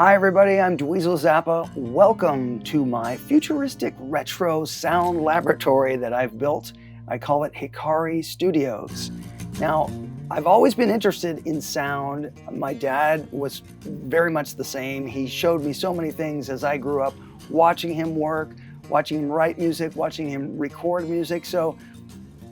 Hi everybody, I'm Dweezil Zappa. Welcome to my futuristic retro sound laboratory that I've built. I call it Hikari Studios. Now, I've always been interested in sound. My dad was very much the same. He showed me so many things as I grew up, watching him work, watching him write music, watching him record music. So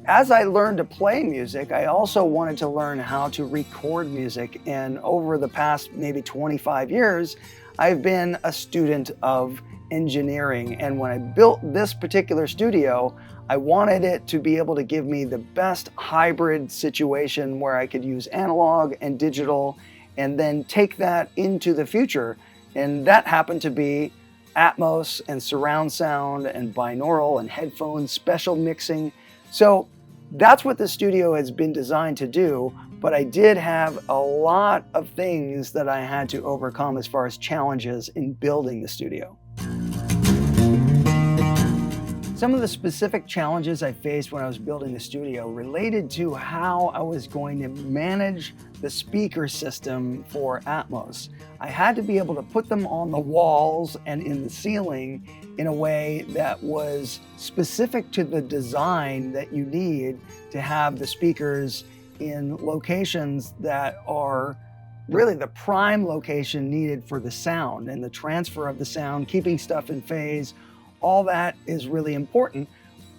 as I learned to play music, I also wanted to learn how to record music. And over the past maybe 25 years, I've been a student of engineering. And when I built this particular studio, I wanted it to be able to give me the best hybrid situation where I could use analog and digital and then take that into the future. And that happened to be Atmos and surround sound and binaural and headphones, special mixing. So that's what the studio has been designed to do, but I did have a lot of things that I had to overcome as far as challenges in building the studio. Some of the specific challenges I faced when I was building the studio related to how I was going to manage the speaker system for Atmos. I had to be able to put them on the walls and in the ceiling in a way that was specific to the design that you need to have the speakers in locations that are really the prime location needed for the sound and the transfer of the sound, keeping stuff in phase. All that is really important,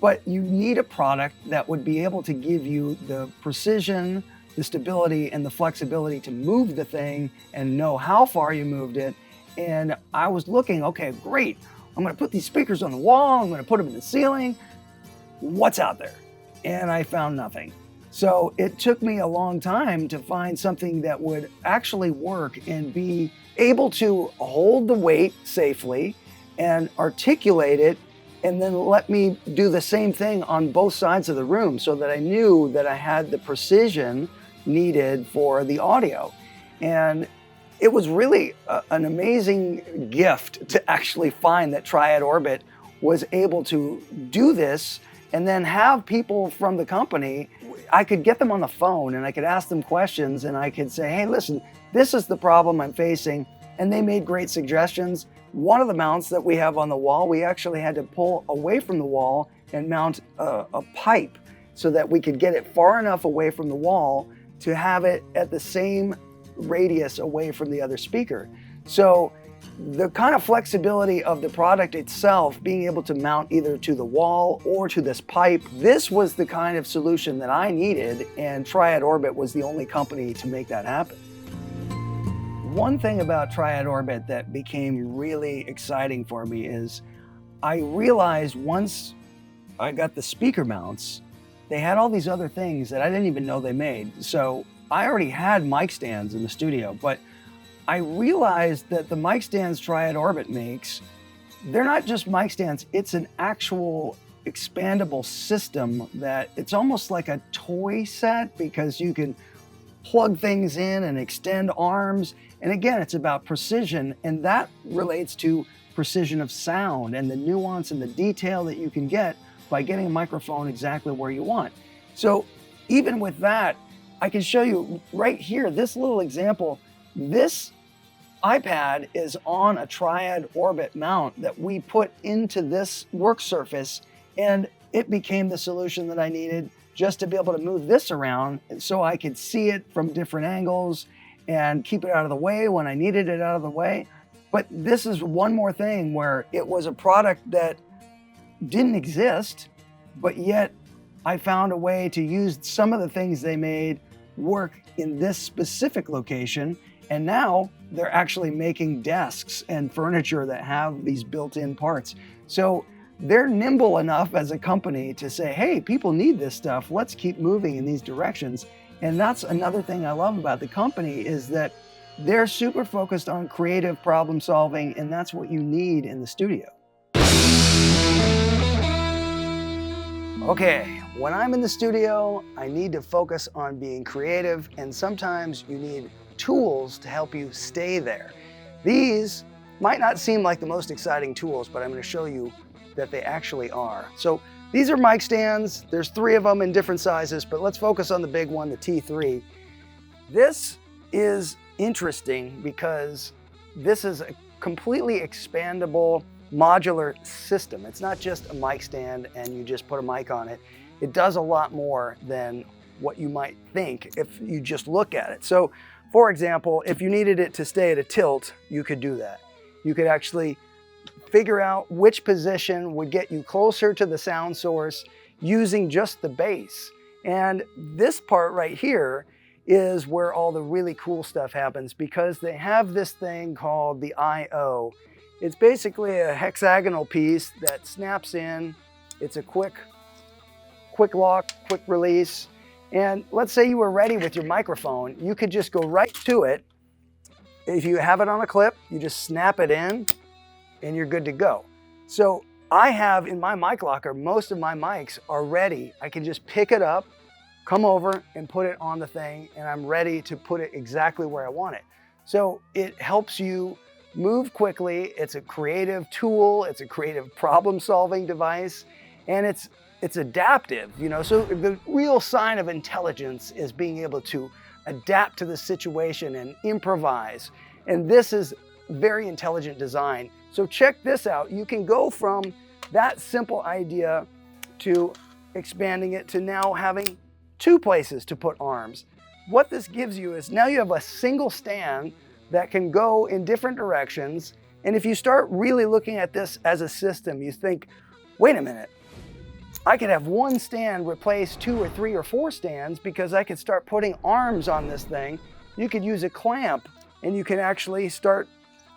but you need a product that would be able to give you the precision, the stability, and the flexibility to move the thing and know how far you moved it. And I was looking, okay, great. I'm gonna put these speakers on the wall, I'm gonna put them in the ceiling. What's out there? And I found nothing. So it took me a long time to find something that would actually work and be able to hold the weight safely and articulate it, and then let me do the same thing on both sides of the room so that I knew that I had the precision needed for the audio. And it was really an amazing gift to actually find that Triad-Orbit was able to do this and then have people from the company, I could get them on the phone and I could ask them questions and I could say, hey, listen, this is the problem I'm facing. And they made great suggestions. One of the mounts that we have on the wall, we actually had to pull away from the wall and mount a pipe so that we could get it far enough away from the wall to have it at the same radius away from the other speaker. So the kind of flexibility of the product itself, being able to mount either to the wall or to this pipe, this was the kind of solution that I needed, and Triad-Orbit was the only company to make that happen. One thing about Triad-Orbit that became really exciting for me is I realized once I got the speaker mounts, they had all these other things that I didn't even know they made. So I already had mic stands in the studio, but I realized that the mic stands Triad-Orbit makes, they're not just mic stands, it's an actual expandable system that it's almost like a toy set because you can plug things in and extend arms. And again, it's about precision, and that relates to precision of sound and the nuance and the detail that you can get by getting a microphone exactly where you want. So even with that, I can show you right here, this little example. This iPad is on a Triad-Orbit mount that we put into this work surface, and it became the solution that I needed just to be able to move this around so I could see it from different angles and keep it out of the way when I needed it out of the way. But this is one more thing where it was a product that didn't exist, but yet I found a way to use some of the things they made work in this specific location. And now they're actually making desks and furniture that have these built-in parts. So they're nimble enough as a company to say, hey, people need this stuff. Let's keep moving in these directions. And that's another thing I love about the company is that they're super focused on creative problem solving, and that's what you need in the studio. Okay, when I'm in the studio, I need to focus on being creative, and sometimes you need tools to help you stay there. These might not seem like the most exciting tools, but I'm going to show you that they actually are. So these are mic stands. There's 3 of them in different sizes, but let's focus on the big one, the T3. This is interesting because this is a completely expandable modular system. It's not just a mic stand and you just put a mic on it. It does a lot more than what you might think if you just look at it. So for example, if you needed it to stay at a tilt, you could do that. You could actually figure out which position would get you closer to the sound source using just the bass. And this part right here is where all the really cool stuff happens, because they have this thing called the I/O. It's basically a hexagonal piece that snaps in. It's a quick lock, quick release. And let's say you were ready with your microphone, you could just go right to it. If you have it on a clip, you just snap it in and you're good to go. So I have in my mic locker, most of my mics are ready. I can just pick it up, come over and put it on the thing, and I'm ready to put it exactly where I want it. So it helps you move quickly. It's a creative tool. It's a creative problem-solving device, and it's adaptive, you know. So the real sign of intelligence is being able to adapt to the situation and improvise. And this is very intelligent design. So check this out. You can go from that simple idea to expanding it to now having 2 places to put arms. What this gives you is now you have a single stand that can go in different directions. And if you start really looking at this as a system, you think, wait a minute, I could have 1 stand replace 2 or 3 or 4 stands, because I could start putting arms on this thing. You could use a clamp and you can actually start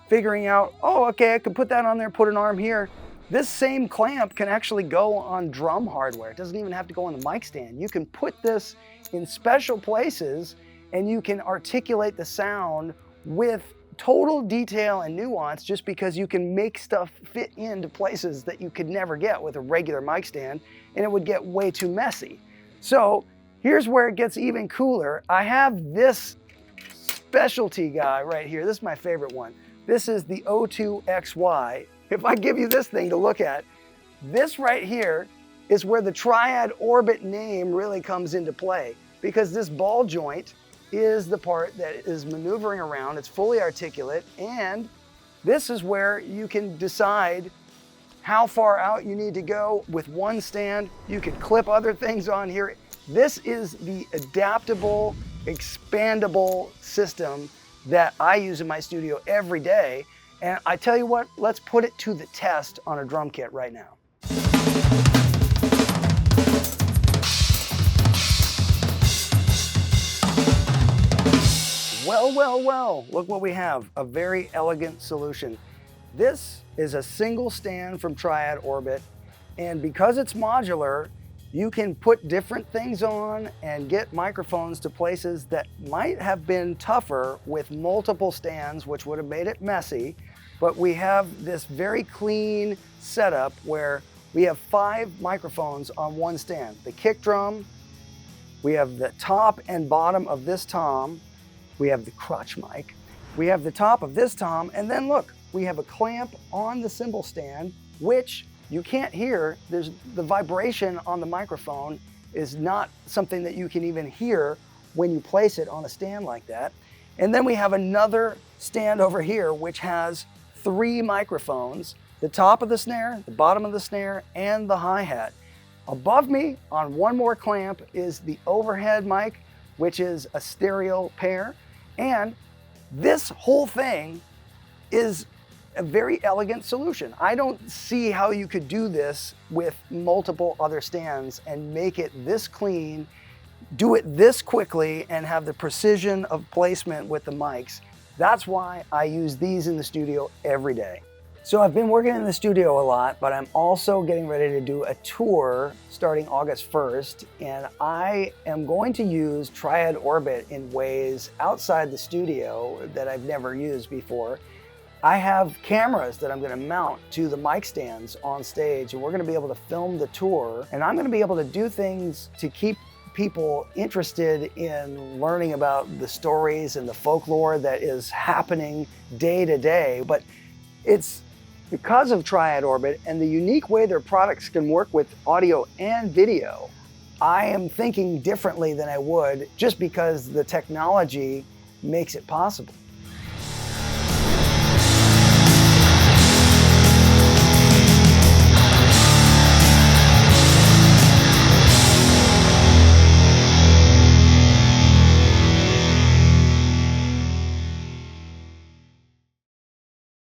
figuring out, oh, okay, I could put that on there, put an arm here. This same clamp can actually go on drum hardware. It doesn't even have to go on the mic stand. You can put this in special places and you can articulate the sound with total detail and nuance, just because you can make stuff fit into places that you could never get with a regular mic stand, and it would get way too messy. So here's where it gets even cooler. I have this specialty guy right here. This is my favorite one. This is the O2XY. If I give you this thing to look at, this right here is where the Triad-Orbit name really comes into play, because this ball joint is the part that is maneuvering around. It's fully articulate, and this is where you can decide how far out you need to go with 1 stand. You can clip other things on here. This is the adaptable, expandable system that I use in my studio every day. And I tell you what, let's put it to the test on a drum kit right now. Well, look what we have, a very elegant solution. This is a single stand from Triad-Orbit, and because it's modular, you can put different things on and get microphones to places that might have been tougher with multiple stands, which would have made it messy. But we have this very clean setup where we have 5 microphones on 1 stand. The kick drum, we have the top and bottom of this tom, we have the crotch mic, we have the top of this tom, and then look, we have a clamp on the cymbal stand, which you can't hear. There's the vibration on the microphone is not something that you can even hear when you place it on a stand like that. And then we have another stand over here which has 3 microphones, the top of the snare, the bottom of the snare, and the hi-hat. Above me on one more clamp is the overhead mic, which is a stereo pair. And this whole thing is a very elegant solution. I don't see how you could do this with multiple other stands and make it this clean, do it this quickly, and have the precision of placement with the mics. That's why I use these in the studio every day. So I've been working in the studio a lot, but I'm also getting ready to do a tour starting August 1st, and I am going to use Triad-Orbit in ways outside the studio that I've never used before. I have cameras that I'm going to mount to the mic stands on stage, and we're going to be able to film the tour, and I'm going to be able to do things to keep people interested in learning about the stories and the folklore that is happening day to day. But it's because of Triad-Orbit and the unique way their products can work with audio and video, I am thinking differently than I would just because the technology makes it possible.